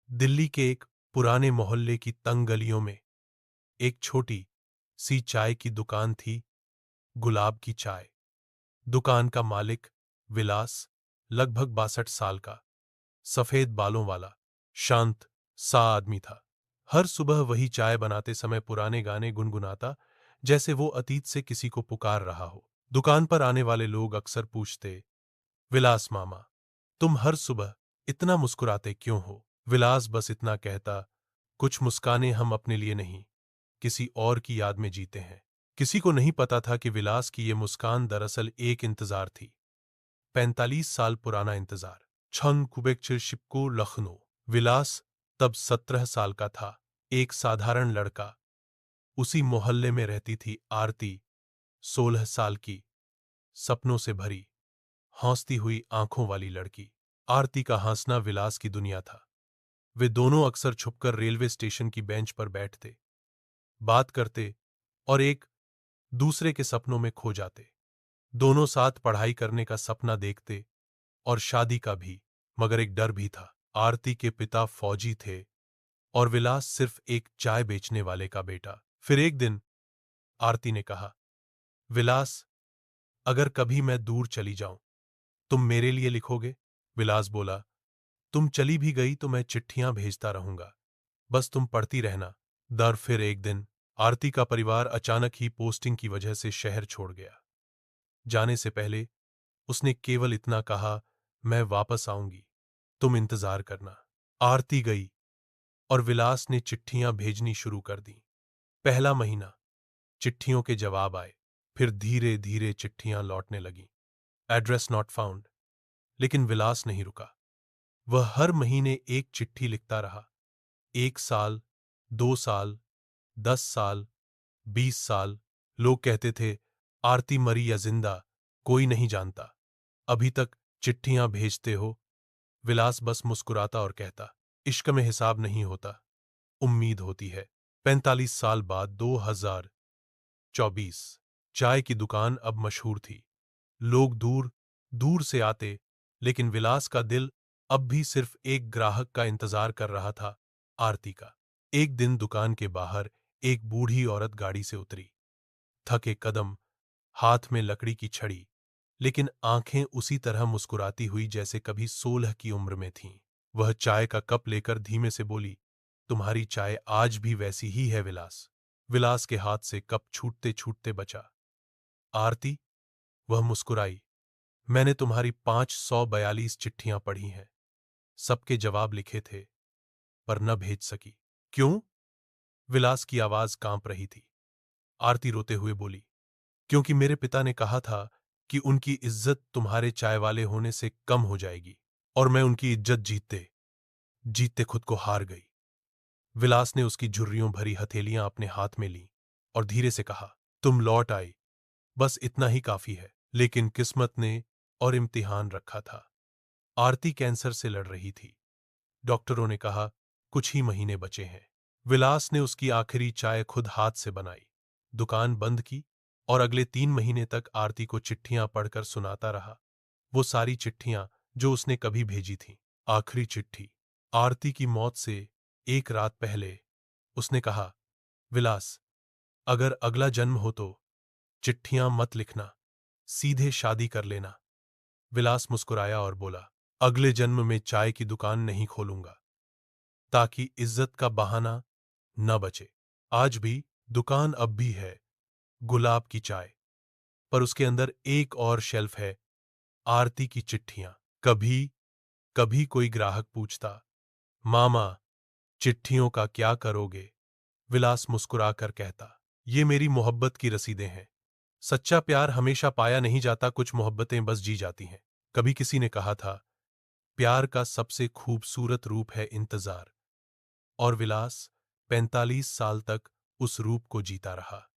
दिल्ली के एक पुराने मोहल्ले की तंग गलियों में एक छोटी सी चाय की दुकान थी। गुलाब की चाय। दुकान का मालिक विलास, लगभग 62 साल का, सफेद बालों वाला, शांत सा आदमी था। हर सुबह वही चाय बनाते समय पुराने गाने गुनगुनाता, जैसे वो अतीत से किसी को पुकार रहा हो। दुकान पर आने वाले लोग अक्सर पूछते, विलास मामा, तुम हर सुबह इतना मुस्कुराते क्यों हो? विलास बस इतना कहता, कुछ मुस्काने हम अपने लिए नहीं, किसी और की याद में जीते हैं। किसी को नहीं पता था कि विलास की ये मुस्कान दरअसल एक इंतजार थी। 45 साल पुराना इंतजार। छन कुबेकचिर शिपको लखनऊ। विलास तब 17 साल का था। एक साधारण लड़का। उसी मोहल्ले में रहती थी आरती, 16 साल की, सपनों से भरी, हौंसती हुई आंखों वाली लड़की। आरती का हंसना विलास की दुनिया था। वे दोनों अक्सर छुपकर रेलवे स्टेशन की बेंच पर बैठते, बात करते और एक दूसरे के सपनों में खो जाते। दोनों साथ पढ़ाई करने का सपना देखते और शादी का भी, मगर एक डर भी था। आरती के पिता फौजी थे और विलास सिर्फ एक चाय बेचने वाले का बेटा। फिर एक दिन आरती ने कहा, विलास, अगर कभी मैं दूर चली जाऊं, तुम मेरे लिए लिखोगे? विलास बोला, तुम चली भी गई तो मैं चिट्ठियां भेजता रहूंगा, बस तुम पढ़ती रहना। फिर एक दिन आरती का परिवार अचानक ही पोस्टिंग की वजह से शहर छोड़ गया। जाने से पहले उसने केवल इतना कहा, मैं वापस आऊंगी, तुम इंतजार करना। आरती गई और विलास ने चिट्ठियां भेजनी शुरू कर दी। पहला महीना, चिट्ठियों के जवाब आए। फिर धीरे धीरे चिट्ठियां लौटने लगीं। Address not found. लेकिन विलास नहीं रुका। वह हर महीने एक चिट्ठी लिखता रहा। 1 साल, 2 साल, 10 साल, 20 साल। लोग कहते थे, आरती मरी या जिंदा, कोई नहीं जानता। अभी तक चिट्ठियां भेजते हो? विलास बस मुस्कुराता और कहता, इश्क में हिसाब नहीं होता, उम्मीद होती है। 45 साल बाद 2024। चाय की दुकान अब मशहूर थी। लोग दूर दूर से आते, लेकिन विलास का दिल अब भी सिर्फ एक ग्राहक का इंतजार कर रहा था, आरती का। एक दिन दुकान के बाहर एक बूढ़ी औरत गाड़ी से उतरी। थके कदम, हाथ में लकड़ी की छड़ी, लेकिन आंखें उसी तरह मुस्कुराती हुई जैसे कभी 16 की उम्र में थीं। वह चाय का कप लेकर धीमे से बोली, तुम्हारी चाय आज भी वैसी ही है विलास। विलास के हाथ से कप छूटते छूटते बचा। आरती, वह मुस्कुराई, मैंने तुम्हारी 542 चिट्ठियां पढ़ी हैं, सबके जवाब लिखे थे, पर न भेज सकी। क्यों? विलास की आवाज कांप रही थी। आरती रोते हुए बोली, क्योंकि मेरे पिता ने कहा था कि उनकी इज्जत तुम्हारे चाय वाले होने से कम हो जाएगी, और मैं उनकी इज्जत जीतते जीतते खुद को हार गई। विलास ने उसकी झुर्रियों भरी हथेलियां अपने हाथ में लीं और धीरे से कहा, तुम लौट आई, बस इतना ही काफी है। लेकिन किस्मत ने और इम्तिहान रखा था। आरती कैंसर से लड़ रही थी। डॉक्टरों ने कहा, कुछ ही महीने बचे हैं। विलास ने उसकी आखिरी चाय खुद हाथ से बनाई, दुकान बंद की और अगले 3 महीने तक आरती को चिट्ठियां पढ़कर सुनाता रहा। वो सारी चिट्ठियां जो उसने कभी भेजी थीं। आखिरी चिट्ठी, आरती की मौत से एक रात पहले, उसने कहा, विलास, अगर अगला जन्म हो तो चिट्ठियां मत लिखना, सीधे शादी कर लेना। विलास मुस्कुराया और बोला, अगले जन्म में चाय की दुकान नहीं खोलूंगा, ताकि इज्जत का बहाना न बचे। आज भी दुकान अब भी है, गुलाब की चाय, पर उसके अंदर एक और शेल्फ है, आरती की चिट्ठियां। कभी कभी कोई ग्राहक पूछता, मामा, चिट्ठियों का क्या करोगे? विलास मुस्कुराकर कहता, ये मेरी मोहब्बत की रसीदें हैं। सच्चा प्यार हमेशा पाया नहीं जाता, कुछ मोहब्बतें बस जी जाती हैं। कभी किसी ने कहा था, प्यार का सबसे खूबसूरत रूप है इंतजार, और विलास 45 साल तक उस रूप को जीता रहा।